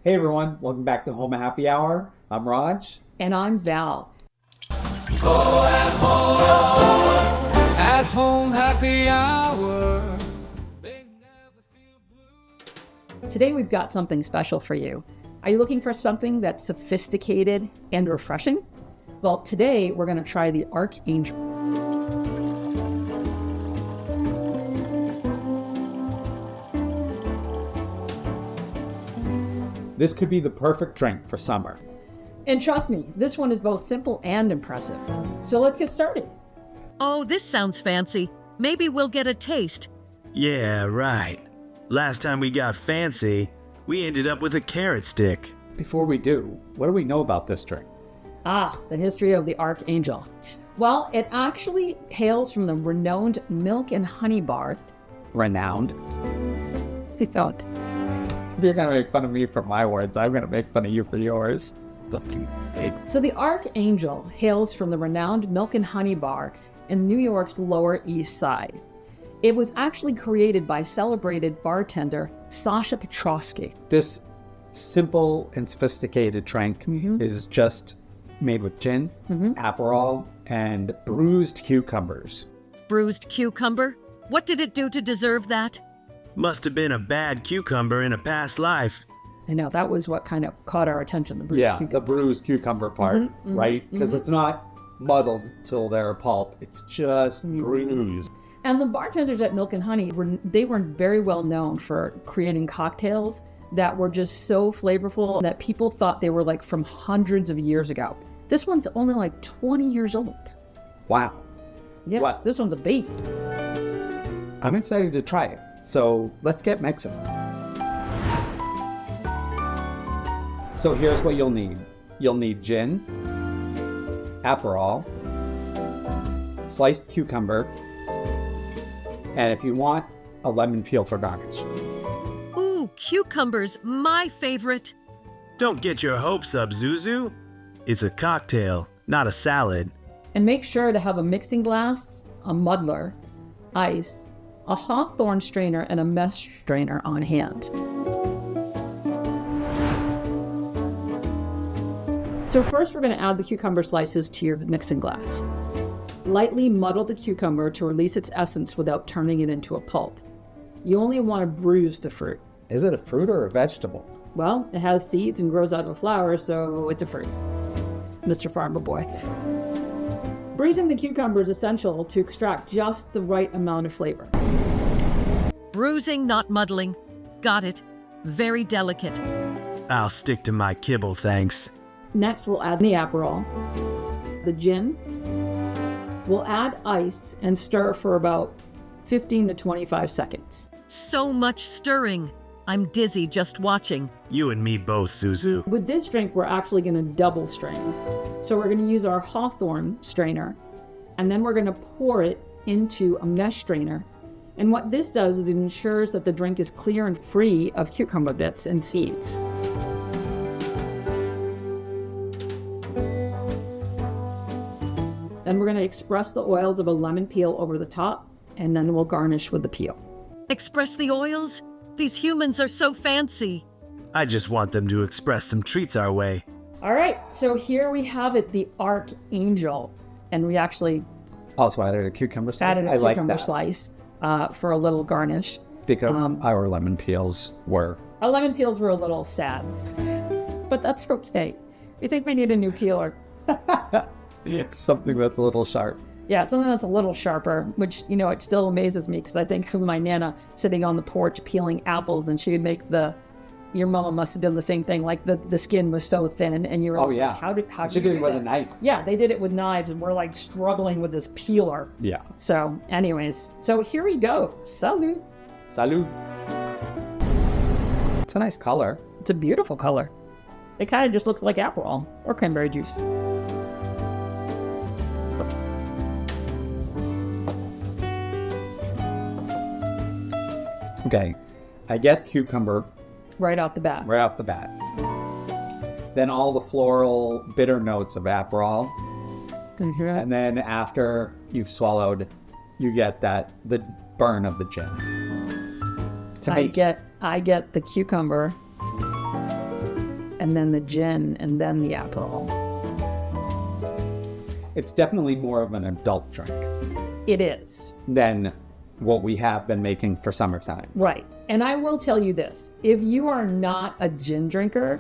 Hey everyone, welcome back to Home Happy Hour. I'm Raj. And I'm Val. At home happy hour. Today we've got something special for you. Are you looking for something that's sophisticated and refreshing? Well, today we're going to try the Archangel. This could be the perfect drink for summer. And trust me, this one is both simple and impressive. So let's get started. Oh, this sounds fancy. Maybe we'll get a taste. Yeah, right. Last time we got fancy, we ended up with a carrot stick. Before we do, what do we know about this drink? The history of the Archangel. Well, it actually hails from the renowned milk and honey bar. Renowned? I thought. If you're going to make fun of me for my words, I'm going to make fun of you for yours. So the Archangel hails from the renowned milk and honey bar in New York's Lower East Side. It was actually created by celebrated bartender Sasha Petrosky. This simple and sophisticated drink is just made with gin, Aperol, and bruised cucumbers. Bruised cucumber? What did it do to deserve that? Must have been a bad cucumber in a past life. I know, that was what kind of caught our attention. The bruised cucumber part, right? Because it's not muddled till they're pulp. It's just bruised. And the bartenders at Milk and Honey, were very well known for creating cocktails that were just so flavorful that people thought they were like from hundreds of years ago. This one's only like 20 years old. Wow. Yeah, What? This one's a baby. I'm excited to try it. So let's get mixing. So here's what you'll need. You'll need gin, Aperol, sliced cucumber, and if you want, a lemon peel for garnish. Ooh, cucumbers, my favorite. Don't get your hopes up, Zuzu. It's a cocktail, not a salad. And make sure to have a mixing glass, a muddler, ice, a hawthorn strainer, and a mesh strainer on hand. So first we're going to add the cucumber slices to your mixing glass. Lightly muddle the cucumber to release its essence without turning it into a pulp. You only want to bruise the fruit. Is it a fruit or a vegetable? Well, it has seeds and grows out of a flower, so it's a fruit. Mr. Farmer Boy. Bruising the cucumber is essential to extract just the right amount of flavor. Bruising, not muddling. Got it. Very delicate. I'll stick to my kibble, thanks. Next, we'll add the Aperol, the gin. We'll add ice and stir for about 15 to 25 seconds. So much stirring. I'm dizzy just watching. You and me both, Zuzu. With this drink, we're actually going to double strain. So we're going to use our hawthorn strainer, and then we're going to pour it into a mesh strainer. And what this does is it ensures that the drink is clear and free of cucumber bits and seeds. Then we're going to express the oils of a lemon peel over the top, and then we'll garnish with the peel. Express the oils? These humans are so fancy. I just want them to express some treats our way. All right, so here we have it, the Archangel. And we actually Also added a cucumber slice. added a I like cucumber that. slice for a little garnish. Because our lemon peels were. Our lemon peels were a little sad, but that's okay. We think we need a new peeler. Something that's a little sharp. Yeah, something that's a little sharper, which, it still amazes me because I think of my Nana sitting on the porch peeling apples, and she would make your mama must have done the same thing. Like the skin was so thin, and you were like, yeah. how did She you did do it with that? a knife. Yeah, they did it with knives, and we're like struggling with this peeler. Yeah. So anyways, so here we go. Salud. Salud. It's a nice color. It's a beautiful color. It kind of just looks like Aperol or cranberry juice. Okay, I get cucumber Right off the bat. right off the bat. Then all the floral bitter notes of Aperol. Can you hear that? And then after you've swallowed, you get the burn of the gin. To I make get the cucumber. and then the gin, and then the Aperol. It's definitely more of an adult drink It is. than what we have been making for summertime. Right. And I will tell you this. If you are not a gin drinker,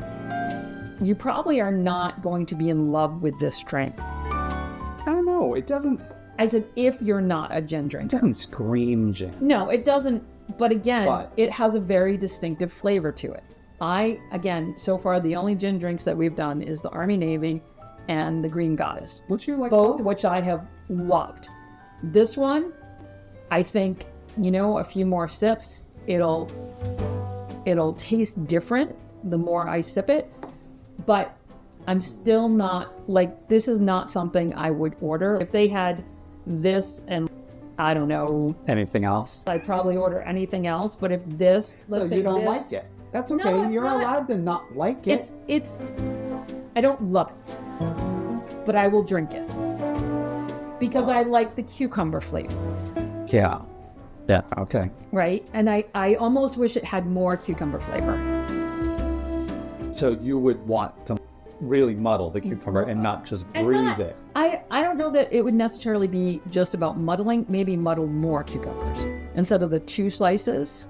you probably are not going to be in love with this drink. I don't know. It doesn't I said, if you're not a gin drinker. scream gin. No, it doesn't. But again, But- it has a very distinctive flavor to it. So far, the only gin drinks that we've done is the Army Navy and the Green Goddess. Would you like Both, which I have loved. This one, I think, a few more sips, it'll taste different the more I sip it. But I'm still not, this is not something I would order. If they had this and, I don't know, anything else? I'd probably order anything else. But if this, So let's say you don't this, like it. That's No, okay. it's You're not. allowed to not like it. It's, I don't love it, but I will drink it because I like the cucumber flavor, Yeah. Yeah. Okay. right? And I almost wish it had more cucumber flavor. So you would want to really muddle the cucumber and not just And bruise not- it. I don't know that it would necessarily be just about muddling, maybe muddle more cucumbers instead of the 2 slices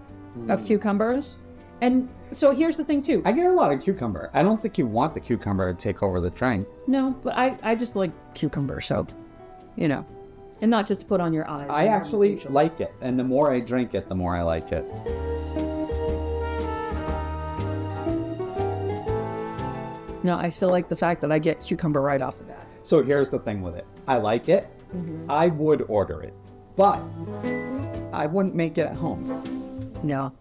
of cucumbers. And so here's the thing too. I get a lot of cucumber. I don't think you want the cucumber to take over the drink. No, but I just like cucumber, so, and not just put on your eyes. I actually like it, and the more I drink it, the more I like it. No, I still like the fact that I get cucumber right off the bat. So here's the thing with it. I like it. I would order it, but I wouldn't make it at home. No.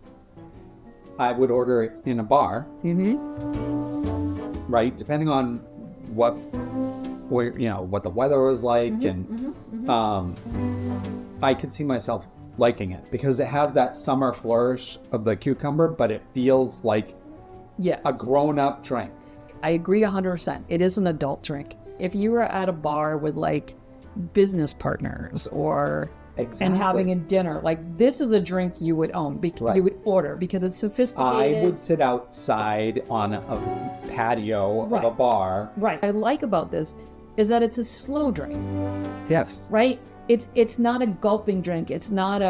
I would order it in a bar, Mm-hmm. right? Depending on what the weather was like, and I could see myself liking it because it has that summer flourish of the cucumber, but it feels like Yes. a grown-up drink. I agree 100%. It is an adult drink. If you were at a bar with business partners or Exactly. and having a dinner, this is a drink you would own, Right. you would order because it's sophisticated. I would sit outside on a patio of a Right. bar. Right. What I like about this is that it's a slow drink, Yes. right? It's not a gulping drink. It's not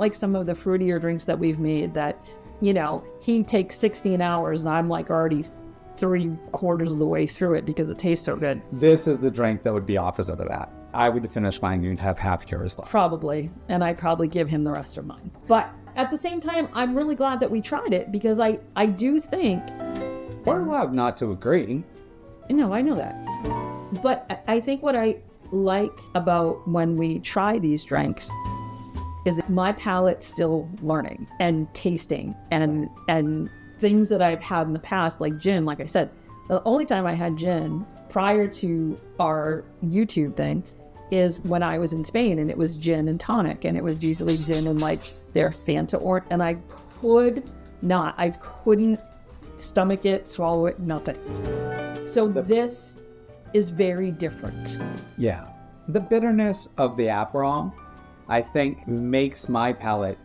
like some of the fruitier drinks that we've made that, he takes 16 hours and I'm already 3/4 of the way through it because it tastes so good. This is the drink that would be opposite of that. I would finish mine, you'd have half yours left. Probably, and I'd probably give him the rest of mine. But at the same time, I'm really glad that we tried it because I do think, We're allowed not to agree. I know that. But I think what I like about when we try these drinks is that my palate's still learning and tasting and things that I've had in the past, like gin, like I said, the only time I had gin prior to our YouTube thing is when I was in Spain, and it was gin and tonic, and it was usually gin and their Fanta and I couldn't stomach it, swallow it, nothing. So this is very different. Yeah. The bitterness of the Aperol, I think, makes my palate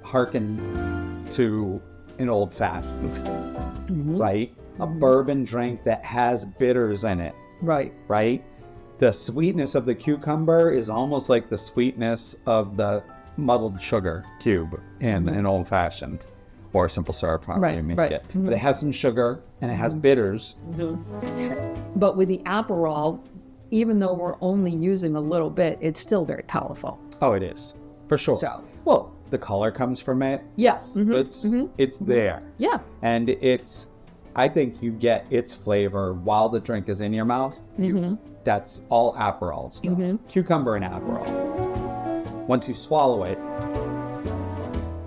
hearken to an old fashioned, right? A bourbon drink that has bitters in it, Right. right? The sweetness of the cucumber is almost like the sweetness of the muddled sugar cube in an old fashioned or simple syrup, however Right, you make right. it. But it has some sugar and it has bitters. But with the Aperol, even though we're only using a little bit, it's still very powerful. Oh, it is, for sure. So- Well, the color comes from it. Yes. It's there. Yeah. And I think you get its flavor while the drink is in your mouth. That's all Aperol stuff. Cucumber and Aperol. Once you swallow it,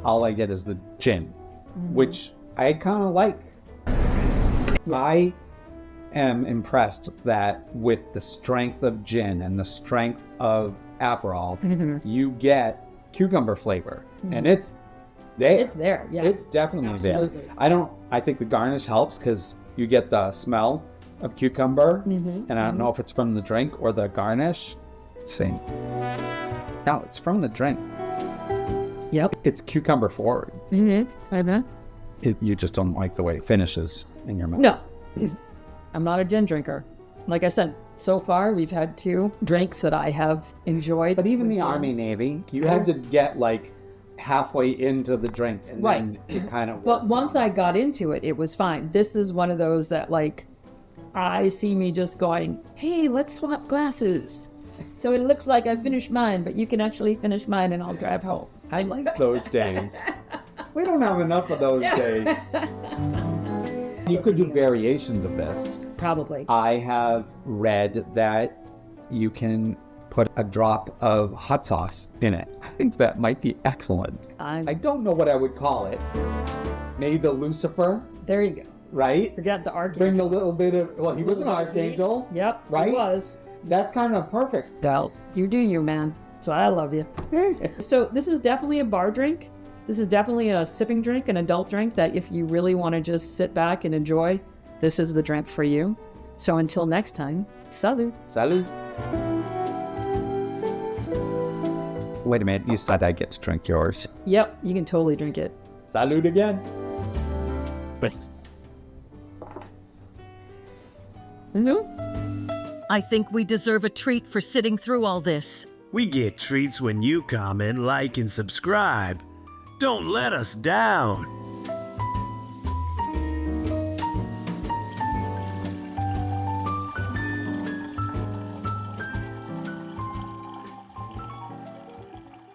all I get is the gin, which I kind of like. I am impressed that with the strength of gin and the strength of Aperol, you get cucumber flavor. And it's there. It's there. Yeah. It's definitely Absolutely. there. I think the garnish helps because you get the smell of cucumber, and I don't know if it's from the drink or the garnish. Let's see. No, it's from the drink. Yep. It's cucumber forward. I know. You just don't like the way it finishes in your mouth. No. I'm not a gin drinker. Like I said, so far we've had 2 drinks that I have enjoyed. But even the Army, Navy, you had to get like halfway into the drink and then it kind of But once I got into it, it was fine. This is one of those that like, I see me just going, hey, let's swap glasses. So it looks like I finished mine, but you can actually finish mine and I'll drive home. I like those days. We don't have enough of those days. You could do variations of this. Probably. I have read that you can put a drop of hot sauce in it. I think that might be excellent. I don't know what I would call it. Maybe the Lucifer, There you go. right? Forget the Archangel. Bring a little bit of, well, he was an Archangel. Yep, Right? He was. That's kind of perfect. Well, you do you, man. So I love you. So this is definitely a bar drink. This is definitely a sipping drink, an adult drink that if you really want to just sit back and enjoy, this is the drink for you. So until next time, salut. Salud. Wait a minute, you said I get to drink yours. Yep, you can totally drink it. Salud again. I think we deserve a treat for sitting through all this. We get treats when you comment, like, and subscribe. Don't let us down.